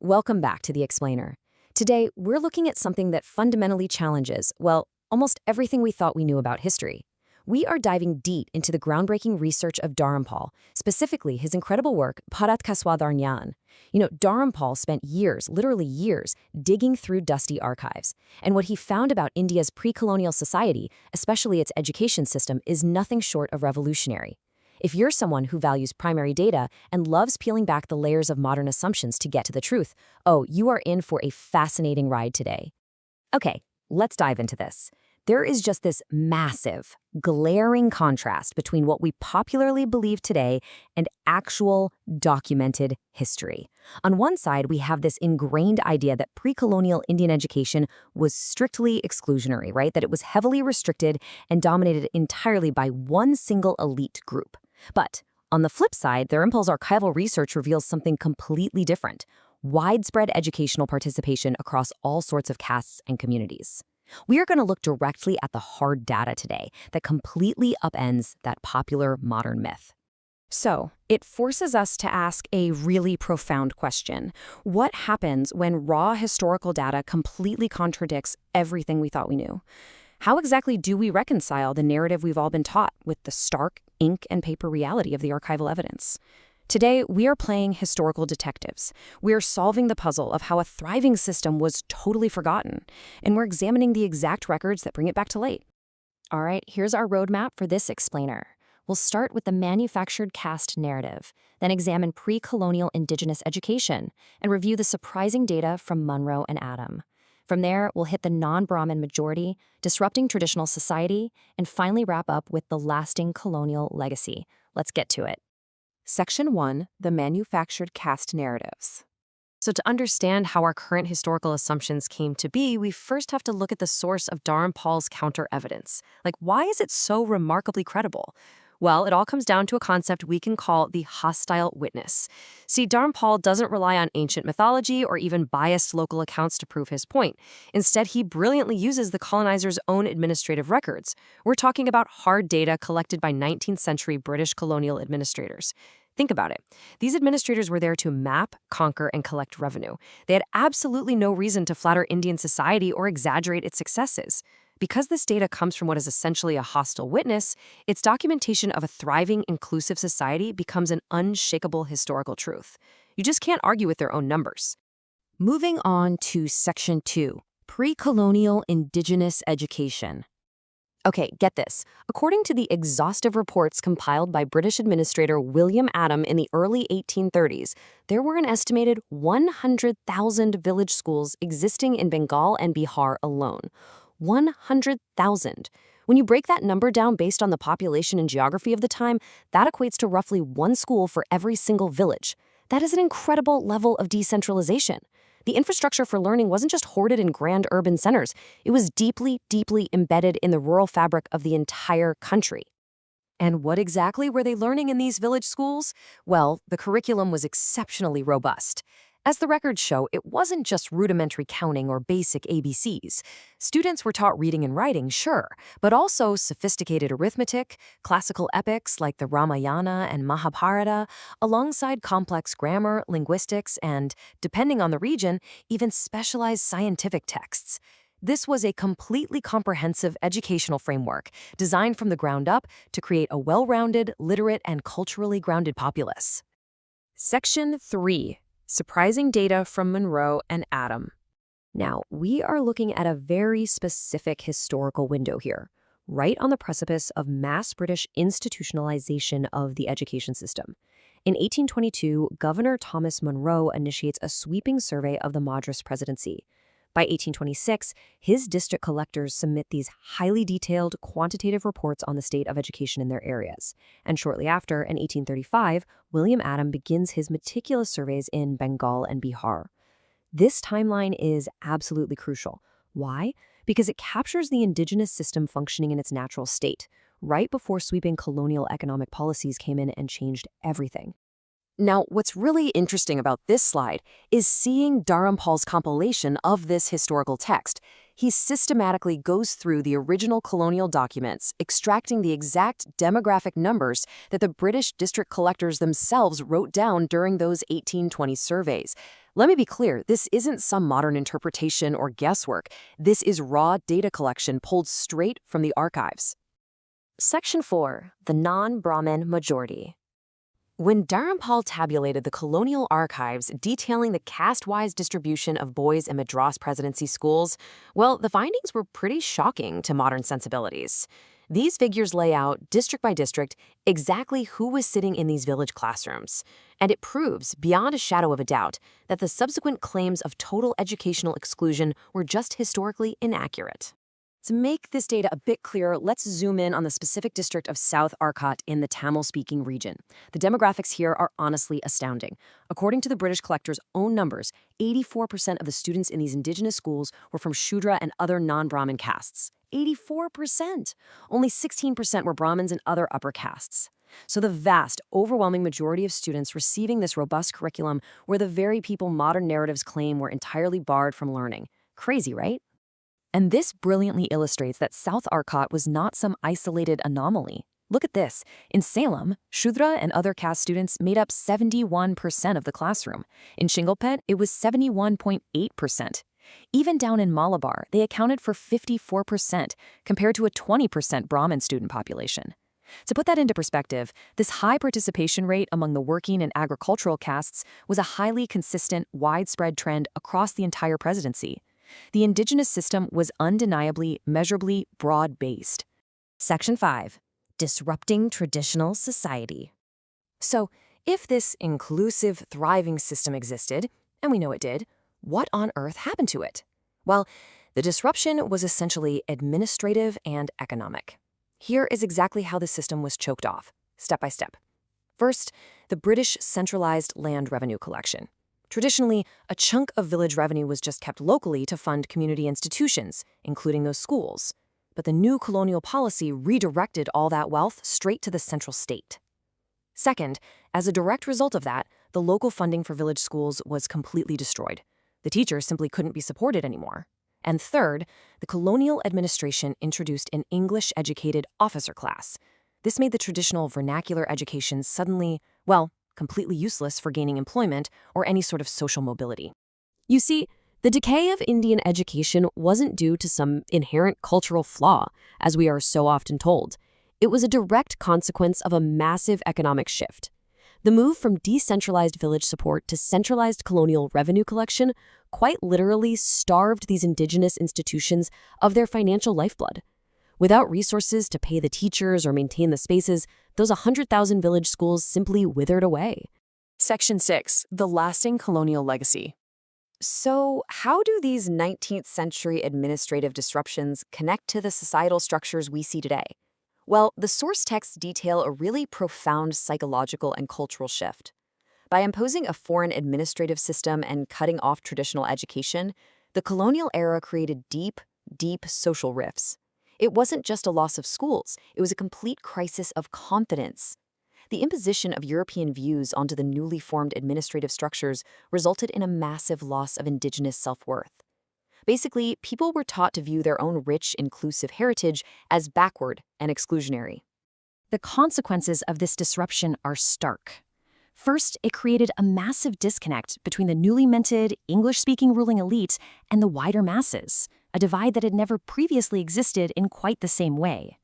Welcome back to The Explainer. Today, we're looking at something that fundamentally challenges, well, almost everything we thought we knew about history. We are diving deep into the groundbreaking research of Dharampal, specifically his incredible work, Bharat ka Swadharma. Dharampal spent years, literally years, digging through dusty archives. And what he found about India's pre-colonial society, especially its education system, is nothing short of revolutionary. If you're someone who values primary data and loves peeling back the layers of modern assumptions to get to the truth, oh, you are in for a fascinating ride today. Okay, let's dive into this. There is just this massive, glaring contrast between what we popularly believe today and actual documented history. On one side, we have this ingrained idea that pre-colonial Indian education was strictly exclusionary, right? That it was heavily restricted and dominated entirely by one single elite group. But on the flip side, Dharampal's archival research reveals something completely different: widespread educational participation across all sorts of castes and communities. We are going to look directly at the hard data today that completely upends that popular modern myth. So, it forces us to ask a really profound question. What happens when raw historical data completely contradicts everything we thought we knew? How exactly do we reconcile the narrative we've all been taught with the stark ink and paper reality of the archival evidence? Today, we are playing historical detectives. We are solving the puzzle of how a thriving system was totally forgotten, and we're examining the exact records that bring it back to light. All right, here's our roadmap for this explainer. We'll start with the manufactured caste narrative, then examine pre-colonial indigenous education, and review the surprising data from Munro and Adam. From there, we'll hit the non-Brahmin majority, disrupting traditional society, and finally wrap up with the lasting colonial legacy. Let's get to it. Section 1, the manufactured caste narratives. So to understand how our current historical assumptions came to be, we first have to look at the source of Dharampal's counter-evidence. Why is it so remarkably credible? Well, it all comes down to a concept we can call the hostile witness. See, Dharampal doesn't rely on ancient mythology or even biased local accounts to prove his point. Instead, he brilliantly uses the colonizers' own administrative records. We're talking about hard data collected by 19th century British colonial administrators. Think about it. These administrators were there to map, conquer, and collect revenue. They had absolutely no reason to flatter Indian society or exaggerate its successes. Because this data comes from what is essentially a hostile witness, its documentation of a thriving, inclusive society becomes an unshakable historical truth. You just can't argue with their own numbers. Moving on to Section 2, pre-colonial indigenous education. Okay, get this. According to the exhaustive reports compiled by British administrator William Adam in the early 1830s, there were an estimated 100,000 village schools existing in Bengal and Bihar alone. 100,000. When you break that number down based on the population and geography of the time, that equates to roughly one school for every single village. That is an incredible level of decentralization. The infrastructure for learning wasn't just hoarded in grand urban centers. It was deeply, deeply embedded in the rural fabric of the entire country. And what exactly were they learning in these village schools? Well, the curriculum was exceptionally robust. As the records show, it wasn't just rudimentary counting or basic ABCs. Students were taught reading and writing, sure, but also sophisticated arithmetic, classical epics like the Ramayana and Mahabharata, alongside complex grammar, linguistics, and, depending on the region, even specialized scientific texts. This was a completely comprehensive educational framework designed from the ground up to create a well-rounded, literate, and culturally grounded populace. Section 3. Surprising data from Munro and Adam. Now, we are looking at a very specific historical window here, right on the precipice of mass British institutionalization of the education system. In 1822, Governor Thomas Munro initiates a sweeping survey of the Madras Presidency. By 1826, his district collectors submit these highly detailed, quantitative reports on the state of education in their areas. And shortly after, in 1835, William Adam begins his meticulous surveys in Bengal and Bihar. This timeline is absolutely crucial. Why? Because it captures the indigenous system functioning in its natural state, right before sweeping colonial economic policies came in and changed everything. Now, what's really interesting about this slide is seeing Dharampal's compilation of this historical text. He systematically goes through the original colonial documents, extracting the exact demographic numbers that the British district collectors themselves wrote down during those 1820 surveys. Let me be clear, this isn't some modern interpretation or guesswork. This is raw data collection pulled straight from the archives. Section 4. The non-Brahmin majority. When Dharampal tabulated the colonial archives detailing the caste-wise distribution of boys in Madras presidency schools, well, the findings were pretty shocking to modern sensibilities. These figures lay out, district by district, exactly who was sitting in these village classrooms. And it proves, beyond a shadow of a doubt, that the subsequent claims of total educational exclusion were just historically inaccurate. To make this data a bit clearer, let's zoom in on the specific district of South Arcot in the Tamil-speaking region. The demographics here are honestly astounding. According to the British collector's own numbers, 84% of the students in these indigenous schools were from Shudra and other non-Brahmin castes. 84%! Only 16% were Brahmins and other upper castes. So the vast, overwhelming majority of students receiving this robust curriculum were the very people modern narratives claim were entirely barred from learning. Crazy, right? And this brilliantly illustrates that South Arcot was not some isolated anomaly. Look at this. In Salem, Shudra and other caste students made up 71% of the classroom. In Shinglepet, it was 71.8%. Even down in Malabar, they accounted for 54%, compared to a 20% Brahmin student population. To put that into perspective, this high participation rate among the working and agricultural castes was a highly consistent, widespread trend across the entire presidency. The indigenous system was undeniably, measurably broad-based. Section 5. Disrupting traditional society. So, if this inclusive, thriving system existed, and we know it did, what on earth happened to it? Well, the disruption was essentially administrative and economic. Here is exactly how the system was choked off, step by step. First, the British centralized land revenue collection. Traditionally, a chunk of village revenue was just kept locally to fund community institutions, including those schools. But the new colonial policy redirected all that wealth straight to the central state. Second, as a direct result of that, the local funding for village schools was completely destroyed. The teachers simply couldn't be supported anymore. And third, the colonial administration introduced an English-educated officer class. This made the traditional vernacular education suddenly, well, completely useless for gaining employment or any sort of social mobility. You see, the decay of Indian education wasn't due to some inherent cultural flaw, as we are so often told. It was a direct consequence of a massive economic shift. The move from decentralized village support to centralized colonial revenue collection quite literally starved these indigenous institutions of their financial lifeblood. Without resources to pay the teachers or maintain the spaces, those 100,000 village schools simply withered away. Section 6. The lasting colonial legacy. So, how do these 19th century administrative disruptions connect to the societal structures we see today? Well, the source texts detail a really profound psychological and cultural shift. By imposing a foreign administrative system and cutting off traditional education, the colonial era created deep, deep social rifts. It wasn't just a loss of schools, it was a complete crisis of confidence. The imposition of European views onto the newly formed administrative structures resulted in a massive loss of indigenous self-worth. Basically, people were taught to view their own rich, inclusive heritage as backward and exclusionary. The consequences of this disruption are stark. First, it created a massive disconnect between the newly minted, English-speaking ruling elite and the wider masses, a divide that had never previously existed in quite the same way.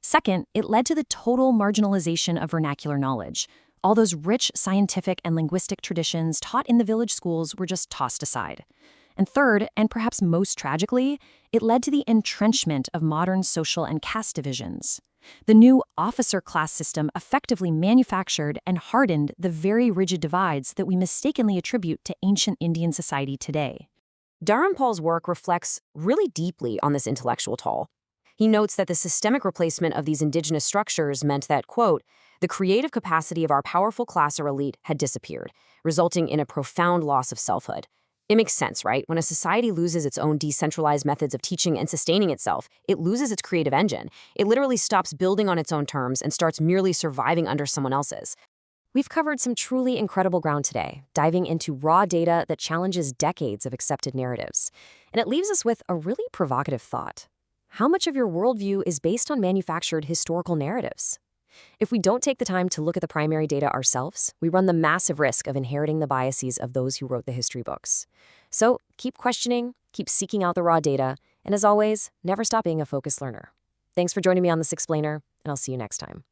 Second, it led to the total marginalization of vernacular knowledge. All those rich scientific and linguistic traditions taught in the village schools were just tossed aside. And third, and perhaps most tragically, it led to the entrenchment of modern social and caste divisions. The new officer class system effectively manufactured and hardened the very rigid divides that we mistakenly attribute to ancient Indian society today. Dharampal's work reflects really deeply on this intellectual toll. He notes that the systemic replacement of these indigenous structures meant that, quote, the creative capacity of our powerful class or elite had disappeared, resulting in a profound loss of selfhood. It makes sense, right? When a society loses its own decentralized methods of teaching and sustaining itself, it loses its creative engine. It literally stops building on its own terms and starts merely surviving under someone else's. We've covered some truly incredible ground today, diving into raw data that challenges decades of accepted narratives. And it leaves us with a really provocative thought. How much of your worldview is based on manufactured historical narratives? If we don't take the time to look at the primary data ourselves, we run the massive risk of inheriting the biases of those who wrote the history books. So keep questioning, keep seeking out the raw data, and as always, never stop being a focused learner. Thanks for joining me on This Explainer, and I'll see you next time.